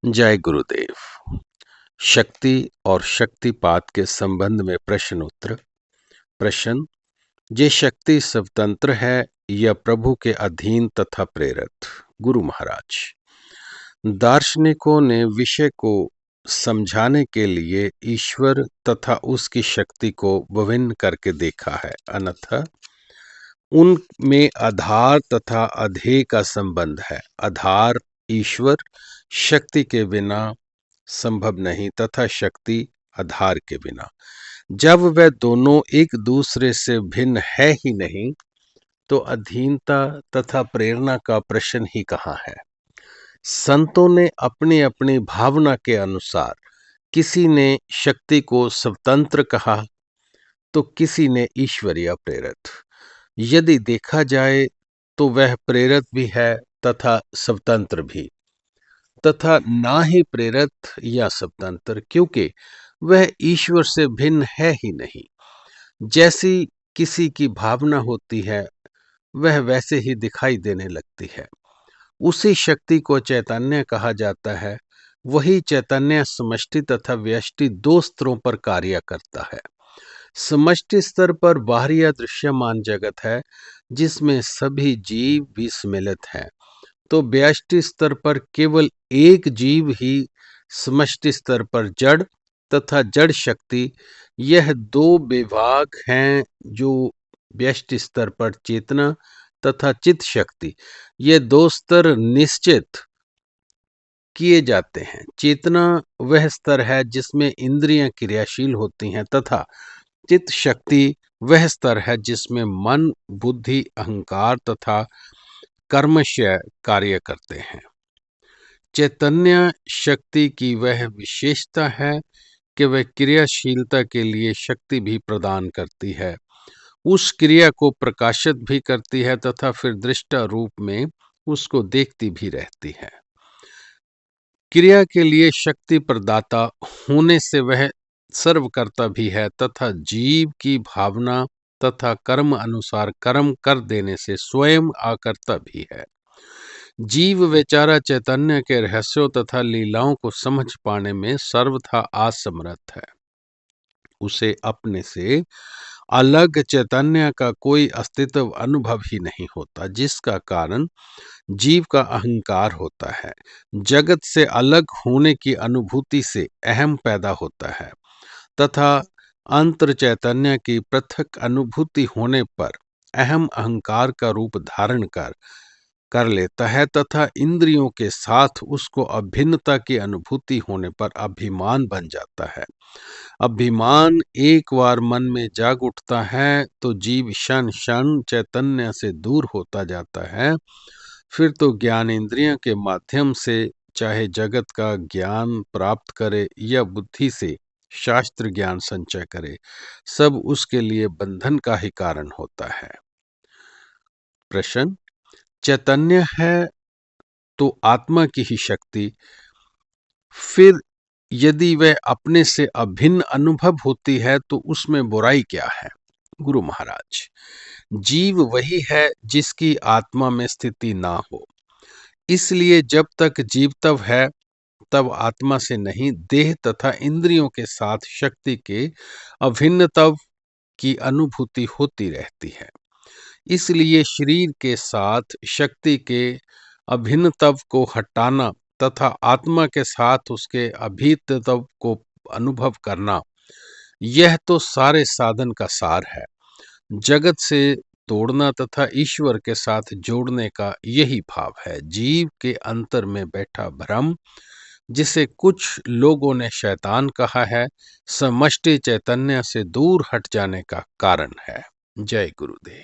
जय गुरुदेव। शक्ति और शक्तिपात के संबंध में प्रश्न उत्तर। प्रश्न: जे शक्ति स्वतंत्र है या प्रभु के अधीन तथा प्रेरित? गुरु महाराज: दार्शनिकों ने विषय को समझाने के लिए ईश्वर तथा उसकी शक्ति को विभिन्न करके देखा है, अन्यथा उनमें आधार तथा अधेय का संबंध है। आधार ईश्वर शक्ति के बिना संभव नहीं तथा शक्ति आधार के बिना। जब वह दोनों एक दूसरे से भिन्न है ही नहीं तो अधीनता तथा प्रेरणा का प्रश्न ही कहाँ है। संतों ने अपनी अपनी भावना के अनुसार किसी ने शक्ति को स्वतंत्र कहा तो किसी ने ईश्वरीय प्रेरित। यदि देखा जाए तो वह प्रेरित भी है तथा स्वतंत्र भी, तथा ना ही प्रेरित या स्वतंत्र, क्योंकि वह ईश्वर से भिन्न है ही नहीं। जैसी किसी की भावना होती है वह वैसे ही दिखाई देने लगती है। उसी शक्ति को चैतन्य कहा जाता है। वही चैतन्य समष्टि तथा व्यष्टि दो स्तरों पर कार्य करता है। समष्टि स्तर पर बाहरी या दृश्यमान जगत है जिसमें सभी जीव भी सम्मिलित हैं, तो व्यष्टि स्तर पर केवल एक जीव ही। समष्टि स्तर पर जड़ तथा जड़ शक्ति, यह दो विभाग हैं। जो व्यष्टि स्तर पर चेतना तथा चित शक्ति, ये दो स्तर निश्चित किए जाते हैं। चेतना वह स्तर है जिसमें इंद्रियां क्रियाशील होती हैं तथा चित शक्ति वह स्तर है जिसमें मन, बुद्धि, अहंकार तथा कर्मशय कार्य करते हैं। चैतन्य शक्ति की वह विशेषता है कि वह क्रियाशीलता के लिए शक्ति भी प्रदान करती है, उस क्रिया को प्रकाशित भी करती है तथा फिर दृष्टा रूप में उसको देखती भी रहती है। क्रिया के लिए शक्ति प्रदाता होने से वह सर्वकर्ता भी है तथा जीव की भावना तथा कर्म अनुसार कर्म कर देने से स्वयं आकर्ता भी है। जीव बेचारा चैतन्य के रहस्यों तथा लीलाओं को समझ पाने में सर्वथा असमर्थ है। उसे अपने से अलग चैतन्य का कोई अस्तित्व अनुभव ही नहीं होता, जिसका कारण जीव का अहंकार होता है। जगत से अलग होने की अनुभूति से अहम पैदा होता है तथा अंतर चैतन्य की पृथक अनुभूति होने पर अहम अहंकार का रूप धारण कर लेता है तथा इंद्रियों के साथ उसको अभिन्नता की अनुभूति होने पर अभिमान बन जाता है। अभिमान एक बार मन में जाग उठता है तो जीव क्षण क्षण चैतन्य से दूर होता जाता है। फिर तो ज्ञान इंद्रियों के माध्यम से चाहे जगत का ज्ञान प्राप्त करे या बुद्धि से शास्त्र ज्ञान संचय करे, सब उसके लिए बंधन का ही कारण होता है। प्रश्न: चैतन्य है तो आत्मा की ही शक्ति, फिर यदि वह अपने से अभिन्न अनुभव होती है तो उसमें बुराई क्या है? गुरु महाराज: जीव वही है जिसकी आत्मा में स्थिति ना हो, इसलिए जब तक जीवत्व है तब आत्मा से नहीं, देह तथा इंद्रियों के साथ शक्ति के अभिन्नत्व की अनुभूति होती रहती है। इसलिए शरीर के साथ शक्ति के अभिन्नत्व को हटाना तथा आत्मा के साथ उसके अभिन्नत्व को अनुभव करना, यह तो सारे साधन का सार है। जगत से तोड़ना तथा ईश्वर के साथ जोड़ने का यही भाव है। जीव के अंतर में बैठा भ्रम, जिसे कुछ लोगों ने शैतान कहा है, समष्टि चैतन्य से दूर हट जाने का कारण है। जय गुरुदेव।